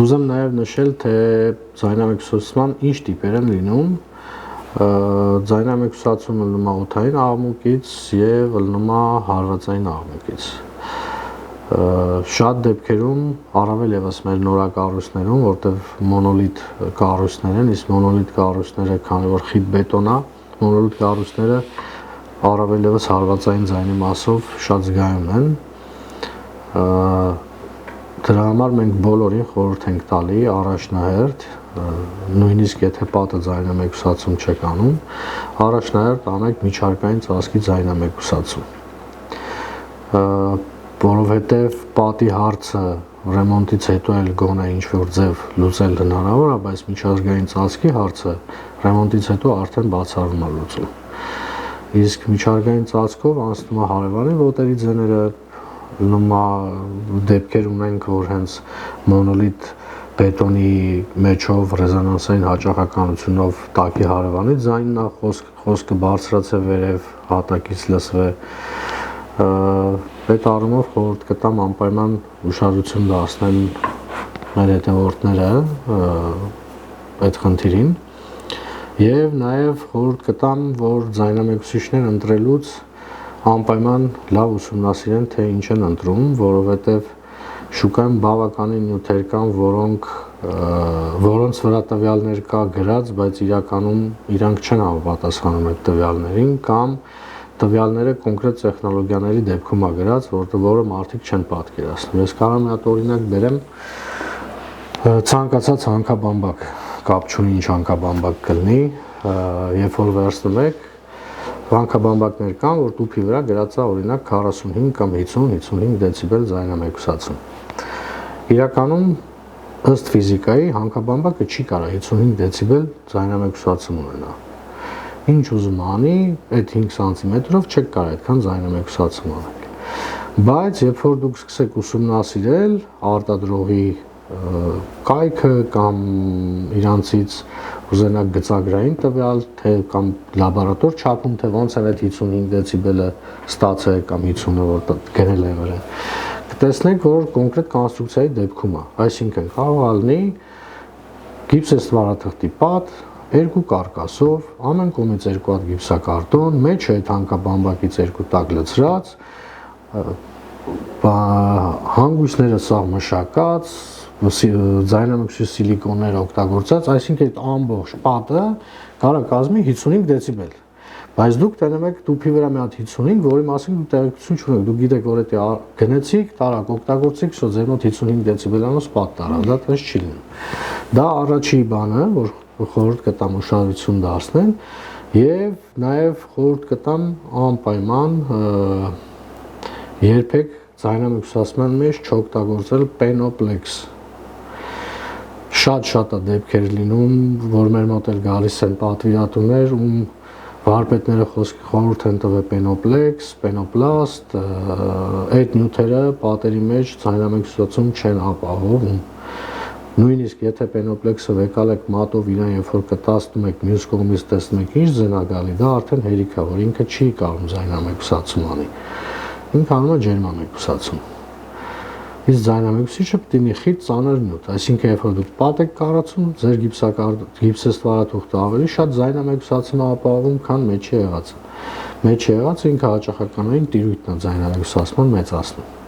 Կուզեմ նաև նշել, թե ձայնամեկուսացման ինչ տիպեր են լինում։ Ձայնամեկուսացումը ելնում է օդային աղմուկից եւ ելնում է հարվածային աղմուկից։ Շատ դեպքերում, առավել եւս մեր նորակառույցներում, որտեղ մոնոլիտ կառույցներ են, իսկ մոնոլիտ կառույցները, քանի որ խիտ բետոն է, մոնոլիտ կառույցները առավել եւս հարվածային ձայնի մասով շատ զգայուն են։ Դրա համար մենք բոլորին խորհուրդ ենք տալի առաջնահերթ, նույնիսկ եթե պատը ձայնամեկուսացում չեք անում, առաջնահերթ անեք միջարկային ծածկի ձայնամեկուսացում։ Որովհետև պատի հարցը ռեմոնտից հետո էլ գոնե ինչ-որ ձև լուծել հնարավոր է, բայց միջազգային ծածկի հարցը ռեմոնտից հետո արդեն բացառում է լուծում։ Իսկ միջազգային ծածկով անցնում է հարևանի ոտերի ձեները, ելնում է դեպքեր ունենք, որ հենց մոնոլիտ բետոնի մեջով ռեզոնանսային հաճախականությունով տակի հարևանի ձայնն է, խոսքը բարձրացե վերև, հատակից լսվե։ Այդ առումով խորհուրդ կտամ անպայման ուշադրություն դարձնել մեր հետևորդները այդ խնդիրին եւ նաեւ խորհուրդ կտամ, որ ձայնամեկուսիչներ ընտրելուց անպայման լավ ուսումնասիրեն, թե ինչ են ընտրում, որովհետեւ շուկայում բավականին նյութեր կան, որոնց վրա տվյալներ կա գրած, բայց իրականում իրանք չեն համապատասխանում այդ տվյալներին կամ տվյալները կոնկրետ տեխնոլոգիաների դեպքում է գրած, որը մարդիկ չեն պատկերացնում։ Ես կարող եմ մի հատ օրինակ բերեմ ցանկացած հանքաբամբակ, կապ չունի ինչ հանքաբամբակ կլինի, երբ որ վերցնում եք, հանքաբամբակներ կան, որ տուփի վրա գրած է օրինակ 45 կամ 50-55 դեցիբել ձայնամեկուսացում։ Իրականում ըստ ֆիզիկայի հանքաբամբակը չի կարող 55 դեցիբել ձայնամեկուսացում ունենա։ Ինչ ուզում անի, այդ 5 սանտիմետրով չեք կարող այդքան ձայնամեկուսացում անել։ Բայց երբ որ դուք սկսեք ուսումնասիրել արտադրողի կայքը կամ իրանցից ուզենաք գծագրային տվյալ, թե կամ լաբորատոր չափում, թե ոնց է այդ 55 դեցիբելը ստացել կամ 50-ը որ գրել է վրա, կտեսնեք, որ կոնկրետ կոնստրուկցիայի դեպքում է, այսինքն կարող է լինի գիպսեստվարաթղթի պատ, երկու կարկասով, ամեն կողմից երկու հատ գիպսակարտոն, մեջը այդ հանքաբամբակից երկու տակ լցրած, հանգույցները սաղ մշակած, ձայնամեկուսիչ սիլիկոններ օգտագործած, այսինքն այդ ամբողջ պատը կարող է կազմի 55 դեցիբել։ Բայց դուք տենում եք տուփի վրա մի հատ 55, որի մասին դուք տեղեկություն չունեք, դուք գիտեք, որ դա գնեցիք, տարակ օգտագործեք, շո ձեր մոտ 55 դեցիբելանոց պատ տարավ, դա տես չի լինում։ Դա առաջի բանը, որ խորհուրդ կտամ ուշադրություն դարձնել եւ նաեւ խորհուրդ կտամ անպայման երբեք ձայնամեկուսացման մեջ չօգտագործել պենոպլեքս։ Շատ է դեպքեր լինում, որ մեր մոտ էլ գալիս են պատվիրատուներ, ում վարպետները խորհուրդ են տվել պենոպլեքս, պենոպլաստ, այդ նյութերը պատերի մեջ ձայնամեկուսացում չեն ապահովում։ Նույնիսկ եթե պենոպլեքսը վեկալ եք մատով իրան, երբ որ կտացնում եք մյուս կողմից տեսնում եք ինչ ձայն է գալի, դա արդեն հերիք է, որ ինքը չի կարող ձայնամեկուսացում անի։ Ինքը անում է ջերմամեկուսացում։ Իսկ ձայնամեկուսիչը պետք է լինի խիտ ծանր նյութ, այսինքն երբ որ դուք պատ եք կառուցում, ձեր գիպսեստվարաթուղթը ավելի շատ ձայնամեկուսացում է ապահովում, քան մեջի եղածը։ Մեջի եղածը ինքը հաճախականային տիրույթն է ձայնամեկուսացման մեծացնում։